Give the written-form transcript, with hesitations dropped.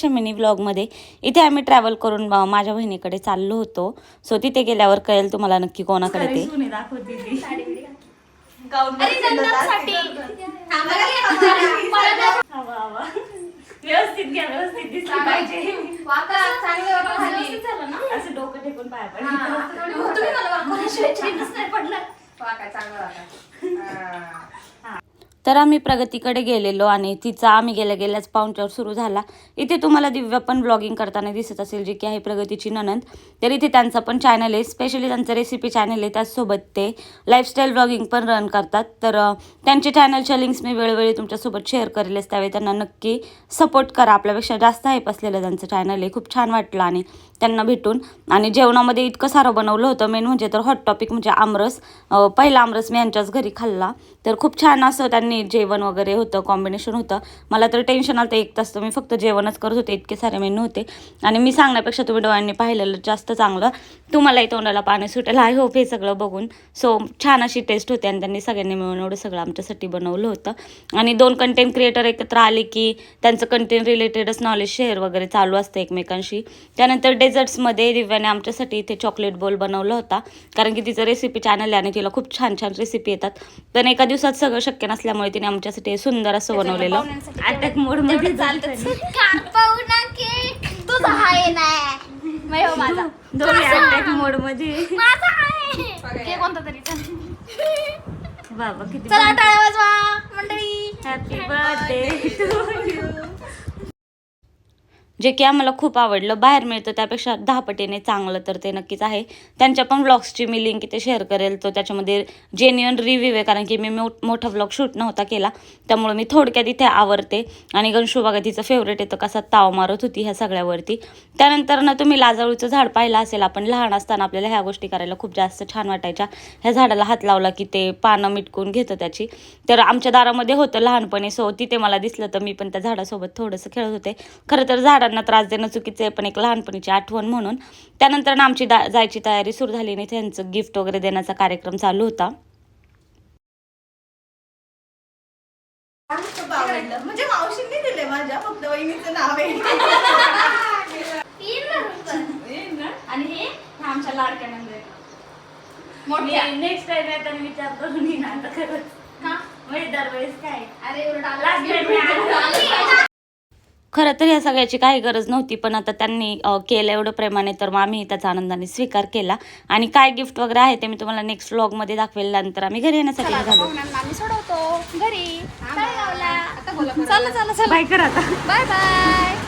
Mini व्लॉगमध्ये इथे आम्ही travel करून माझ्या बहिणीकडे चाललो होतो. सो तिथे गेल्यावर कळेल तुम्हाला नक्की कोणाकडे ते. व्यवस्थित घ्या, व्यवस्थित दिसलं पाहिजे. असं डोकं टेकून पाया तर आम्ही प्रगतीकडे गेलेलो आणि तिचा आम्ही गेल्याच पाहुणचार सुरू झाला. इथे तुम्हाला दिव्या पण ब्लॉगिंग करताना दिसत असेल, जी की आहे प्रगतीची नणंद. तर इथे त्यांचा पण चॅनल आहे, स्पेशली त्यांचं रेसिपी चॅनल आहे. त्याचसोबत ते लाईफस्टाईल ब्लॉगिंग पण रन करतात. तर त्यांच्या चॅनलच्या लिंक्स मी वेळोवेळी तुमच्यासोबत शेअर करेलच, त्यावेळी त्यांना नक्की सपोर्ट करा. आपल्यापेक्षा जास्त हाईप असलेलं त्यांचं चॅनल आहे. खूप छान वाटलं आणि त्यांना भेटून. आणि जेवणामध्ये इतकं सारं बनवलं होतं. मेन म्हणजे तर हॉट टॉपिक म्हणजे आमरस. पहिला आमरस मी यांच्याच घरी खाल्ला. तर खूप छान असं त्यांनी जेवण वगैरे होतं, कॉम्बिनेशन होतं. मला तर टेन्शन आलं, 1 तास तर मी फक्त जेवणच करत होते, इतके सारे मेनू होते. आणि मी सांगण्यापेक्षा तुम्ही डोळ्यांनी पाहिलेलं जास्त चांगलं. तुम्हालाही तोंडाला पाणी सुटेल आय होप हे सगळं बघून. सो छान अशी टेस्ट होती आणि त्यांनी सगळ्यांनी मिळून एवढं सगळं आमच्यासाठी बनवलं होतं. आणि 2 कंटेंट क्रिएटर एकत्र आले की त्यांचं कंटेंट रिलेटेडच नॉलेज शेअर वगैरे चालू असतं एकमेकांशी. त्यानंतर डेझर्ट्समध्ये दिव्याने आमच्यासाठी इथे चॉकलेट बोल बनवला होता, कारण की तिचं रेसिपी चॅनल आहे आणि तिला खूप छान छान रेसिपी येतात. पण एका दिवसात सगळं शक्य नसल्यामुळे तिने आमच्यासाठी सुंदर असं बनवलेलं. अटॅक मोड मध्ये अटॅक मोड मध्ये बाबा किती हॅपी बर्थडे टू यू. जे की आम्हाला खूप आवडलं. बाहेर मिळतं त्यापेक्षा 10 पटीने चांगलं तर ते नक्कीच आहे. त्यांच्या पण व्लॉग्सची मी लिंक इथे शेअर करेल. तो त्याच्यामध्ये जेन्युअन रिव्ह्यू आहे, कारण की मी मोठा व्लॉग शूट नव्हता केला, त्यामुळे मी थोडक्यात इथे आवरते. आणि गणशू बघा तिचं फेवरेट येतं, कसा ताव मारत होती ह्या सगळ्यावरती. त्यानंतर ना तुम्ही लाजाळूचं झाड पाहिलं असेल. आपण लहान असताना आपल्याला ह्या गोष्टी करायला खूप जास्त छान वाटायच्या. ह्या झाडाला हात लावला की ते पानं मिटकून घेतं त्याची. तर आमच्या दारामध्ये होतं लहानपणी. सो तिथे मला दिसलं तर मी पण त्या झाडासोबत थोडंसं खेळत होते. खरं तर झाडांना त्रास देणं चुकीचं आहे, पण एक लहानपणीची आठवण म्हणून. त्यानंतर ना आमची जायची तयारी सुरू झाली आणि त्यांचं गिफ्ट वगैरे देण्याचा कार्यक्रम चालू होता. म्हणजे मावशींनी दिले, माझ्या फक्त वहिनीचं नाव आहे. आणि हे आमच्या लाडक्या नंदे नेक्स्ट टाइम येताना विचार करून येईन आता खरंच. का म्हणजे दरवेळेस काय अरे खरं तर या सगळ्याची काही गरज नव्हती, पण आता त्यांनी केलं एवढं प्रेमाने, तर मग आम्ही त्याचा आनंदाने स्वीकार केला. आणि काय गिफ्ट वगैरे आहे ते मी तुम्हाला नेक्स्ट व्लॉगमध्ये दाखवेल. नंतर आम्ही घरी येण्यासाठी निघालो. आम्ही सोडवतो घरी. चला चला चला बाय करा आता. Bye bye.